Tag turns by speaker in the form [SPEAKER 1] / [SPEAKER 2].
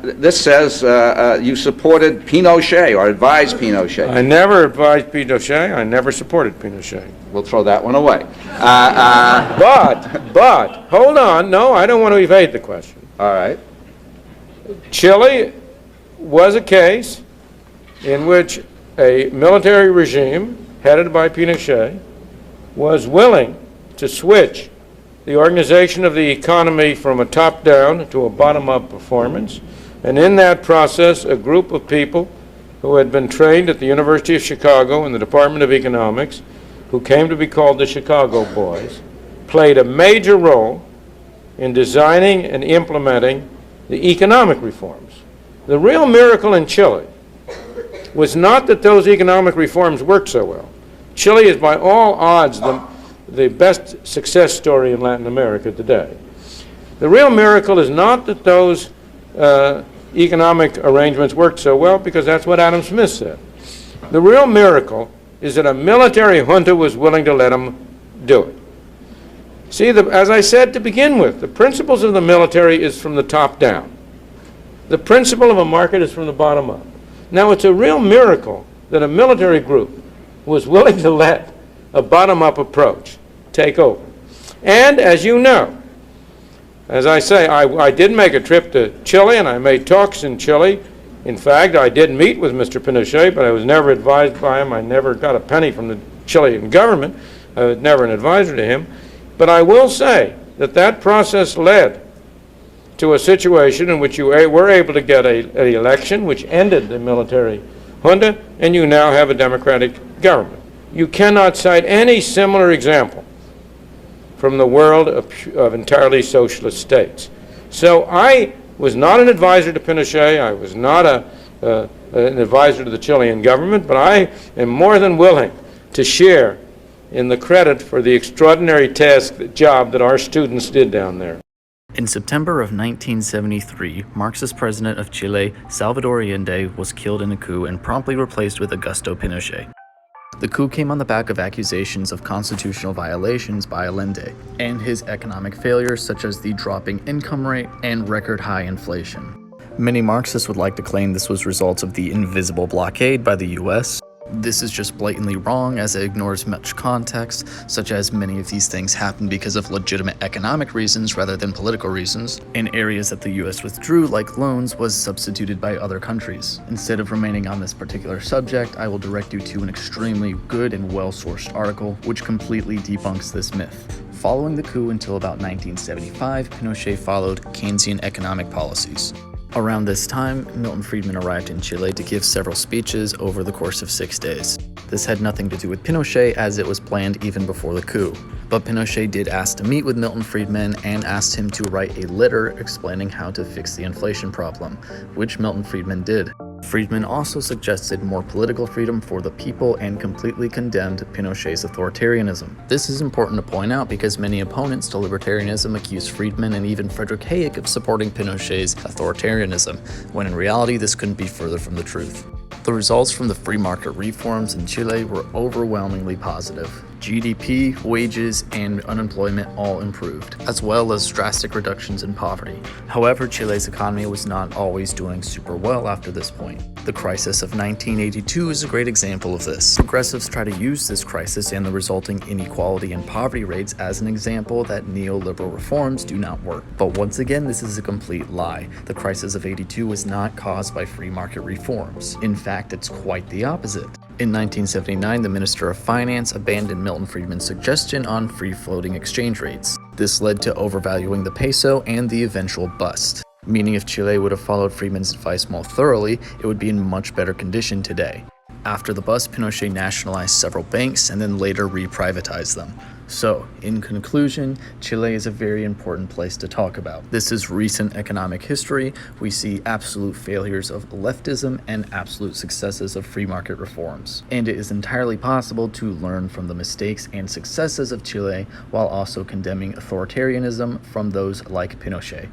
[SPEAKER 1] This says you supported Pinochet or advised Pinochet.
[SPEAKER 2] I never advised Pinochet. I never supported Pinochet.
[SPEAKER 1] We'll throw that one away.
[SPEAKER 2] But, hold on. No, I don't want to evade the question.
[SPEAKER 1] All right.
[SPEAKER 2] Chile was a case in which a military regime headed by Pinochet was willing to switch the organization of the economy from a top-down to a bottom-up performance. And in that process, a group of people who had been trained at the University of Chicago in the Department of Economics, who came to be called the Chicago Boys, played a major role in designing and implementing the economic reforms. The real miracle in Chile was not that those economic reforms worked so well. Chile is by all odds the best success story in Latin America today. The real miracle is not that those economic arrangements worked so well, because that's what Adam Smith said. The real miracle is that a military junta was willing to let them do it. See, as I said to begin with, the principles of the military is from the top down. The principle of a market is from the bottom up. Now, it's a real miracle that a military group was willing to let a bottom-up approach take over. And as you know, as I say, I did make a trip to Chile, and I made talks in Chile. In fact, I did meet with Mr. Pinochet, but I was never advised by him. I never got a penny from the Chilean government. I was never an advisor to him. But I will say that that process led to a situation in which you were able to get an election which ended the military junta, and you now have a democratic government. You cannot cite any similar example from the world of entirely socialist states. So I was not an advisor to Pinochet. I was not an advisor to the Chilean government, but I am more than willing to share in the credit for the extraordinary job that our students did down there.
[SPEAKER 3] In September of 1973, Marxist president of Chile, Salvador Allende, was killed in a coup and promptly replaced with Augusto Pinochet. The coup came on the back of accusations of constitutional violations by Allende and his economic failures, such as the dropping income rate and record high inflation. Many Marxists would like to claim this was results of the invisible blockade by the US. This is just blatantly wrong, as it ignores much context, such as many of these things happened because of legitimate economic reasons rather than political reasons. In areas that the US withdrew, like loans, was substituted by other countries. Instead of remaining on this particular subject, I will direct you to an extremely good and well-sourced article which completely debunks this myth. Following the coup until about 1975, Pinochet followed Keynesian economic policies. Around this time, Milton Friedman arrived in Chile to give several speeches over the course of 6 days. This had nothing to do with Pinochet, as it was planned even before the coup. But Pinochet did ask to meet with Milton Friedman and asked him to write a letter explaining how to fix the inflation problem, which Milton Friedman did. Friedman also suggested more political freedom for the people and completely condemned Pinochet's authoritarianism. This is important to point out because many opponents to libertarianism accuse Friedman and even Friedrich Hayek of supporting Pinochet's authoritarianism, when in reality this couldn't be further from the truth. The results from the free market reforms in Chile were overwhelmingly positive. GDP, wages, and unemployment all improved, as well as drastic reductions in poverty. However, Chile's economy was not always doing super well after this point. The crisis of 1982 is a great example of this. Progressives try to use this crisis and the resulting inequality and poverty rates as an example that neoliberal reforms do not work. But once again, this is a complete lie. The crisis of '82 was not caused by free market reforms. In fact, it's quite the opposite. In 1979, the Minister of Finance abandoned Milton Friedman's suggestion on free-floating exchange rates. This led to overvaluing the peso and the eventual bust. Meaning if Chile would have followed Friedman's advice more thoroughly, it would be in much better condition today. After the bust, Pinochet nationalized several banks and then later reprivatized them. So, in conclusion, Chile is a very important place to talk about. This is recent economic history. We see absolute failures of leftism and absolute successes of free market reforms. And it is entirely possible to learn from the mistakes and successes of Chile while also condemning authoritarianism from those like Pinochet.